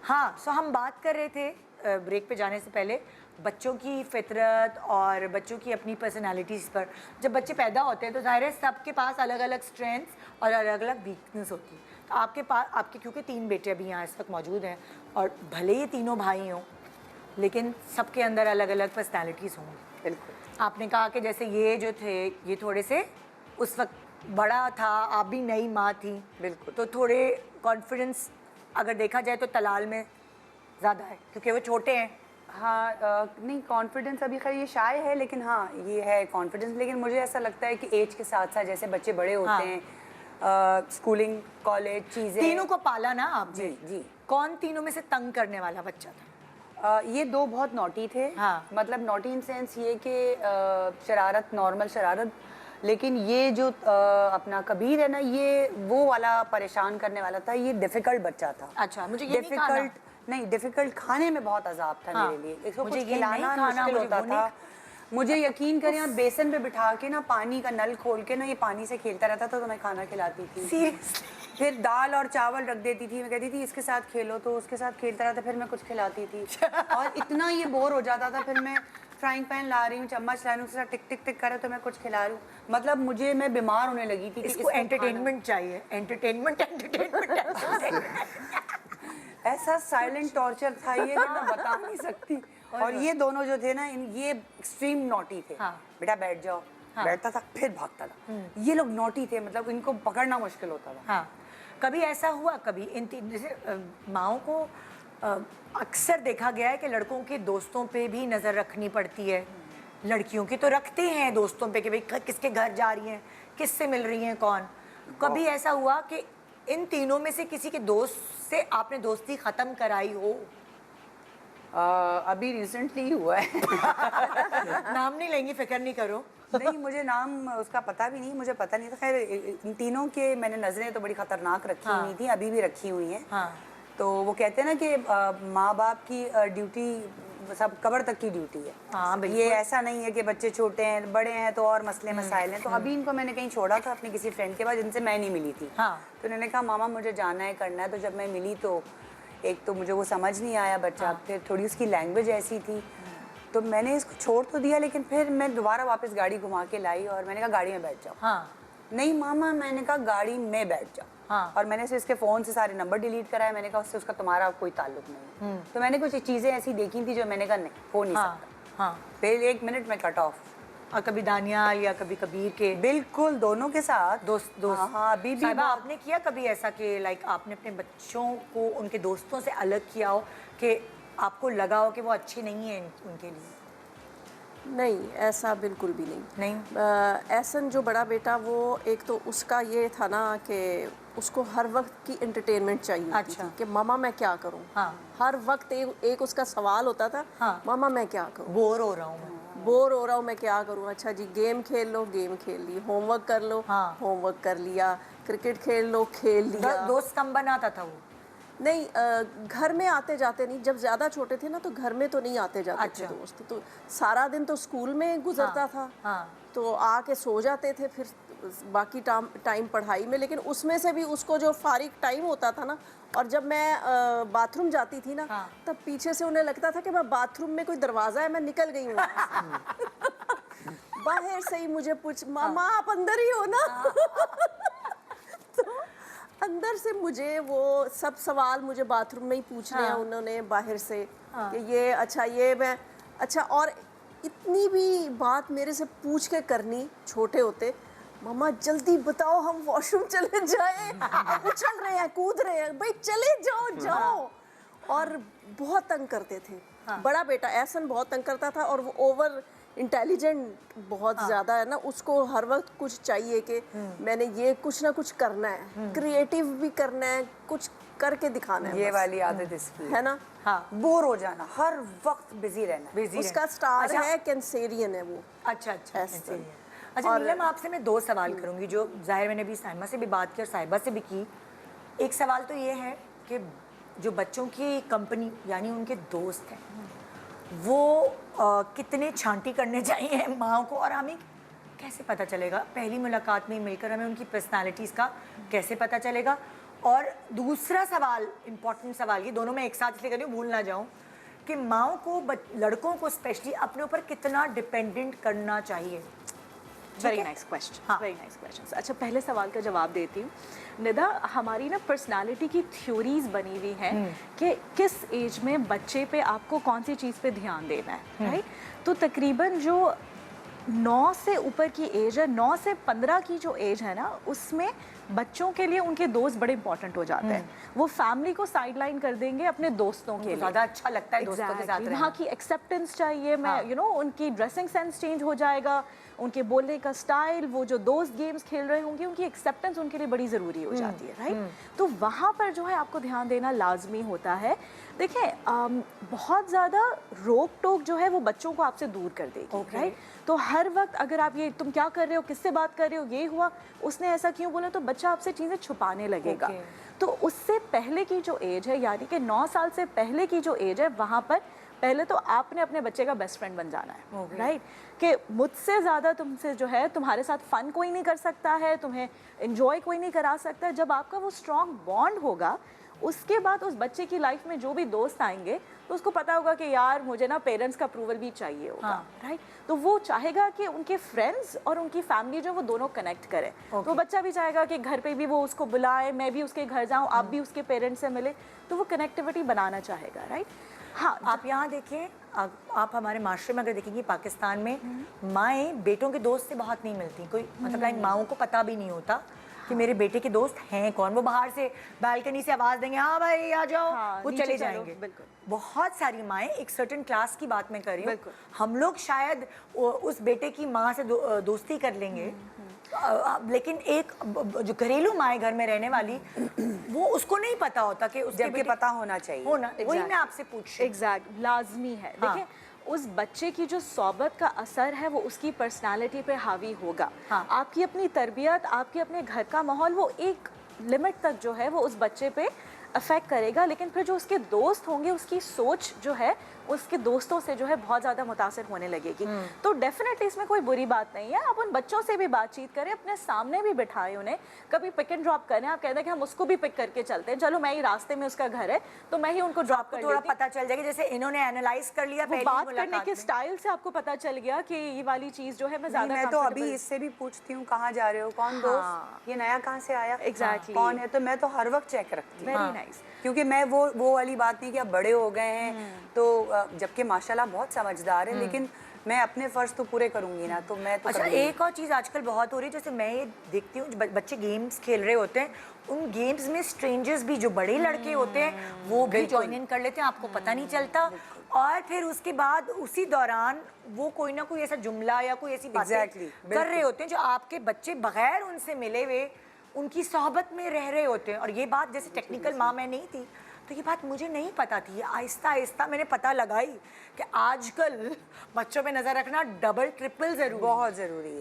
हाँ, सो हम बात कर रहे थे ब्रेक पे जाने से पहले बच्चों की फितरत और बच्चों की अपनी पर्सनालिटीज़ पर। जब बच्चे पैदा होते हैं तो ज़ाहिर है सबके पास अलग अलग स्ट्रेंथ्स और अलग अलग वीकनेस होती है। तो आपके पास, आपके क्योंकि 3 बेटे अभी यहाँ इस वक्त मौजूद हैं और भले ही तीनों भाई हों लेकिन सबके अंदर अलग अलग पर्सनालिटीज़ होंगी। बिल्कुल। आपने कहा कि जैसे ये जो थे ये थोड़े से उस वक्त बड़ा था, आप भी नई माँ थी, बिल्कुल। तो थोड़े कॉन्फिडेंस अगर देखा जाए तो तलाल में ज़्यादा है क्योंकि वो छोटे हैं। हाँ, नहीं कॉन्फिडेंस अभी खैर ये शाय है, लेकिन हाँ ये है कॉन्फिडेंस। लेकिन मुझे ऐसा लगता है कि एज के साथ साथ जैसे बच्चे बड़े होते हाँ। हैं, स्कूलिंग कॉलेज चीज़ें। तीनों को पाला ना आपने? जी जी। कौन तीनों में से तंग करने वाला बच्चा था? ये 2 बहुत नॉटी थे। हाँ। मतलब नॉटी इन सेंस ये कि शरारत, नॉर्मल शरारत। लेकिन ये जो अपना कबीर है ना, ये वो वाला परेशान करने वाला था। ये डिफ़िकल्ट बच्चा था। अच्छा, मुझे ये नहीं खाना। नहीं, डिफ़िकल्ट खाने में बहुत अज़ाब था। हाँ, मेरे लिए इसको मुझे कुछ ये नहीं खिलाना खाना, मुश्किल मुझे होता वो था। मुझे यकीन करें, आप बेसन पे बिठा के ना पानी का नल खोल के ना ये पानी से खेलता रहता था तो मैं खाना खिलाती थी। सीरियसली? फिर दाल और चावल रख देती थी, मैं कहती थी इसके साथ खेलो, तो उसके साथ खेलता रहता, फिर मैं कुछ खिलाती थी। और इतना ये बोर हो जाता था, फिर मैं फ्राइंग पैन ला रही हूँ, चम्मच ला रही हूँ, उसके साथ टिक टिक टिक करे तो मैं कुछ खिला रही हूँ। मतलब मुझे, मैं बीमार होने लगी थी कि इसको एंटरटेनमेंट चाहिए, एंटरटेनमेंट। ऐसा साइलेंट टॉर्चर था ये, मैं बता नहीं सकती। और ये दोनों जो थे ना, ये एक्सट्रीम नॉटी थे। हाँ। बेटा बैठ जाओ। हाँ। बैठता था फिर भागता था। ये लोग नॉटी थे, मतलब इनको पकड़ना मुश्किल होता था। हाँ, कभी ऐसा हुआ, कभी इन तीन जैसे माओं को अक्सर देखा गया है कि लड़कों के दोस्तों पे भी नज़र रखनी पड़ती है। लड़कियों की तो रखते हैं दोस्तों पे कि भाई किसके घर जा रही हैं, किससे मिल रही हैं, कौन। कभी ऐसा हुआ कि इन तीनों में से किसी के दोस्त से आपने दोस्ती ख़त्म कराई हो? अभी रिसेंटली हुआ है। नाम नहीं लेंगी, फिक्र नहीं करो। नहीं, मुझे नाम उसका पता भी नहीं, मुझे पता नहीं था। खैर इन तीनों के मैंने नज़रें तो बड़ी ख़तरनाक रखी हुई थी, अभी भी रखी हुई हैं। हाँ। तो वो कहते हैं ना कि माँ बाप की ड्यूटी सब कब्र तक की ड्यूटी है। हाँ, बिल्कुल। ये ऐसा नहीं है कि बच्चे छोटे हैं, बड़े हैं तो और मसले मसाइल हैं। तो अभी इनको मैंने कहीं छोड़ा था अपने किसी फ्रेंड के पास जिनसे मैं नहीं मिली थी। हाँ। तो उन्होंने कहा मामा मुझे जाना है, करना है। तो जब मैं मिली तो एक तो मुझे वो समझ नहीं आया बच्चा। हाँ। फिर थोड़ी उसकी लैंग्वेज ऐसी थी, तो मैंने इसको छोड़ तो दिया, लेकिन फिर मैं दोबारा वापस गाड़ी घुमा के लाई और मैंने कहा गाड़ी में बैठ जाओ। हाँ। नहीं मामा, मैंने कहा गाड़ी में बैठ जाओ। हाँ। और मैंने इसके फ़ोन से सारे नंबर डिलीट कराए। मैंने कहा उससे उसका तुम्हारा कोई ताल्लुक नहीं। तो मैंने कुछ चीज़ें ऐसी देखी थी जो मैंने कहा नहीं, हो नहीं सकता। हाँ। फिर 1 मिनट में कट ऑफ। और कभी दानियाल या कभी कबीर के बिल्कुल, दोनों के साथ दोस्त। हाँ, अभी भी साहिबा, आपने किया कभी ऐसा कि लाइक आपने अपने बच्चों को उनके दोस्तों से अलग किया हो कि आपको लगा हो कि वो अच्छे नहीं हैं उनके लिए? नहीं, ऐसा बिल्कुल भी नहीं। एहसन जो बड़ा बेटा, वो एक तो उसका ये था ना कि उसको हर वक्त की एंटरटेनमेंट चाहिए। अच्छा। थी कि मामा मैं क्या करूं। हाँ। हर वक्त एक उसका सवाल होता था। हाँ। मामा मैं क्या करूं, बोर हो रहा हूँ, बोर हो रहा हूँ, मैं क्या करूं। अच्छा जी, गेम खेल लो, गेम खेल ली। होमवर्क कर लो, हाँ। होमवर्क कर लिया। क्रिकेट खेल लो, खेल लिया। दोस्त कम बनाता था वो? नहीं, घर में आते जाते नहीं। जब ज़्यादा छोटे थे ना तो घर में तो नहीं आते जाते थे दोस्त। तो सारा दिन तो स्कूल में गुजरता था। हाँ। तो आके सो जाते थे, फिर बाकी टाइम पढ़ाई में। लेकिन उसमें से भी उसको जो फारिग टाइम होता था ना, और जब मैं बाथरूम जाती थी ना, तब पीछे से उन्हें लगता था कि मैं बाथरूम में कोई दरवाज़ा है, मैं निकल गई हूँ। बाहर से ही मुझे पूछ, मामा आप अंदर ही हो ना? तो अंदर से मुझे वो सब सवाल मुझे बाथरूम में ही पूछने हैं उन्होंने बाहर से। कि ये अच्छा, ये मैं अच्छा। और इतनी भी बात मेरे से पूछ के करनी छोटे होते, मामा जल्दी बताओ हम वॉशरूम चले जाएं, उछल रहे हैं, कूद रहे हैं, भाई चले जाओ जाओ। और बहुत तंग करते थे। बड़ा बेटा एहसन बहुत तंग करता था, और वो ओवर इंटेलिजेंट बहुत ज़्यादा है ना, उसको हर वक्त कुछ चाहिए कि मैंने ये कुछ ना कुछ करना है, क्रिएटिव भी करना है, कुछ करके दिखाना है। ये वाली आदत इसकी है ना। हाँ। बोर हो जाना, हर वक्त बिजी रहना। उसका स्टार है, कैंसेरियन है वो। अच्छा। अच्छा नीलम, आपसे मैं 2 सवाल करूंगी जो जाहिर मैंने अभी साइमा से भी बात की और साहिबा से भी की। एक सवाल तो ये है कि जो बच्चों की कंपनी यानी उनके दोस्त हैं, वो कितने छांटी करने चाहिए माँ को, और हमें कैसे पता चलेगा? पहली मुलाकात में मिलकर हमें उनकी पर्सनालिटीज़ का कैसे पता चलेगा? और दूसरा सवाल, इम्पोर्टेंट सवाल, ये दोनों मैं एक साथ इसलिए कर रही हूँ भूल ना जाऊँ, कि माओ को लड़कों को स्पेशली अपने ऊपर कितना डिपेंडेंट करना चाहिए? वेरी नाइस क्वेश्चन, हाँ। Very nice question. अच्छा, पहले सवाल का जवाब देती हूँ। निदा, हमारी ना पर्सनालिटी की थ्योरीज बनी हुई हैं कि किस एज में बच्चे पे आपको कौन सी चीज़ पे ध्यान देना है, राइट? तो तकरीबन जो 9 से ऊपर की एज है, 9 से 15 की जो एज है ना, उसमें बच्चों के लिए उनके दोस्त बड़े इंपॉर्टेंट हो जाते हैं। वो फैमिली को साइडलाइन कर देंगे अपने दोस्तों के लिए। ज़्यादा अच्छा लगता है दोस्तों के साथ रहना। वहाँ की एक्सेप्टेंस चाहिए, मैं यू नो उनकी ड्रेसिंग सेंस चेंज हो जाएगा, उनके बोलने का स्टाइल, वो जो दोस्त गेम्स खेल रहे होंगे उनकी एक्सेप्टेंस उनके लिए बड़ी ज़रूरी हो जाती है, राइट? तो वहाँ पर जो है आपको ध्यान देना लाजमी होता है। देखिए, बहुत ज़्यादा रोक टोक जो है वो बच्चों को आपसे दूर कर देगी, राइट? तो हर वक्त अगर आप ये तुम क्या कर रहे हो, किससे बात कर रहे हो, ये हुआ, उसने ऐसा क्यों बोला, तो बच्चा आपसे चीज़ें छुपाने लगेगा। तो उससे पहले की जो एज है, यानी कि 9 साल से पहले की जो एज है, वहाँ पर पहले तो आपने अपने बच्चे का बेस्ट फ्रेंड बन जाना है, राइट? कि मुझसे ज़्यादा तुमसे जो है तुम्हारे साथ फ़न कोई नहीं कर सकता है, तुम्हें इन्जॉय कोई नहीं करा सकता है। जब आपका वो स्ट्रॉन्ग बॉन्ड होगा, उसके बाद उस बच्चे की लाइफ में जो भी दोस्त आएंगे तो उसको पता होगा कि यार मुझे ना पेरेंट्स का अप्रूवल भी चाहिए होगा, राइट? तो वो चाहेगा कि उनके फ्रेंड्स और उनकी फैमिली जो वो दोनों कनेक्ट करें। तो बच्चा भी चाहेगा कि घर पे भी वो उसको बुलाए, मैं भी उसके घर जाऊँ, आप भी उसके पेरेंट्स से मिले, तो वो कनेक्टिविटी बनाना चाहेगा, राइट? हाँ, आप यहाँ देखिए, आप हमारे माशरे में अगर देखेंगे पाकिस्तान में माएँ बेटों के दोस्त से बहुत नहीं मिलती। कोई मतलब लाइक माओं को पता भी नहीं होता कि मेरे बेटे के दोस्त हैं कौन। वो बाहर से बालकनी से आवाज़ देंगे, हाँ भाई आ जाओ, वो नीचे चले चलो, जाएंगे। बिल्कुल। बहुत सारी माएँ, एक सर्टेन क्लास की बात मैं कर रही हूँ, हम लोग शायद उस बेटे की माँ से दोस्ती कर लेंगे, लेकिन एक जो घरेलू माएँ घर में रहने वाली, वो उसको नहीं पता होता कि उसके जबकि पता होना चाहिए। वही मैं आपसे पूछ रही हूँ। एग्जैक्ट, लाजमी है। हाँ। देखिए, उस बच्चे की जो सोबत का असर है वो उसकी पर्सनालिटी पे हावी होगा। हाँ। आपकी अपनी तरबियत, आपके अपने घर का माहौल, वो एक लिमिट तक जो है वो उस बच्चे पे अफेक्ट करेगा, लेकिन फिर जो उसके दोस्त होंगे उसकी सोच जो है उसके दोस्तों से जो है बहुत ज़्यादा मुतासिर होने लगेगी। तो डेफिनेटली इसमें कोई बुरी बात नहीं है। आप उन बच्चों से भी बातचीत करें, अपने सामने भी बिठाएं उन्हें, कभी पिक एंड ड्रॉप करें। आप कहते हैं कि हम उसको भी पिक करके चलते हैं, चलो मैं ही रास्ते में उसका घर है तो मैं ही उनको ड्रॉप कर थोड़ा लेती हूँ। पता चल जाएगा, जैसे इन्होंने एनालाइज कर लिया वो पहली बात करने मुलाकात के में। स्टाइल से आपको पता चल गया कि ये वाली चीज़ जो है मैं ज़्यादा मैं तो अभी comfortable- इससे भी पूछती हूँ कहाँ जा रहे हो, कौन दोस्त, ये नया कहाँ से आया, Exactly. कौन है, तो मैं तो हर वक्त चेक रखती हूँ। Very nice. क्योंकि मैं वो वाली बात नहीं कि आप बड़े हो गए हैं तो जबकि माशाल्लाह बहुत समझदार है, लेकिन मैं अपने फर्ज तो पूरे करूंगी ना, तो मैं तो अच्छा, करूंगी। एक और चीज़ आजकल बहुत हो रही है, जैसे मैं ये देखती हूँ बच्चे गेम्स खेल रहे होते हैं, उन गेम्स में स्ट्रेंजर्स भी, जो बड़े लड़के होते हैं वो भी ज्वाइन इन कर लेते हैं, आपको पता नहीं चलता। और फिर उसके बाद उसी दौरान वो कोई ना कोई ऐसा जुमला या कोई ऐसी बातें Exactly, कर रहे होते हैं जो आपके बच्चे बगैर उनसे मिले हुए उनकी सोहबत में रह रहे होते हैं। और ये बात, जैसे टेक्निकल माँ मैं नहीं थी तो ये बात मुझे नहीं पता थी, आहिस्ता आहिस्ता मैंने पता लगाई कि आजकल बच्चों पे नज़र रखना डबल ट्रिपल ज़रूरी, बहुत ज़रूरी है।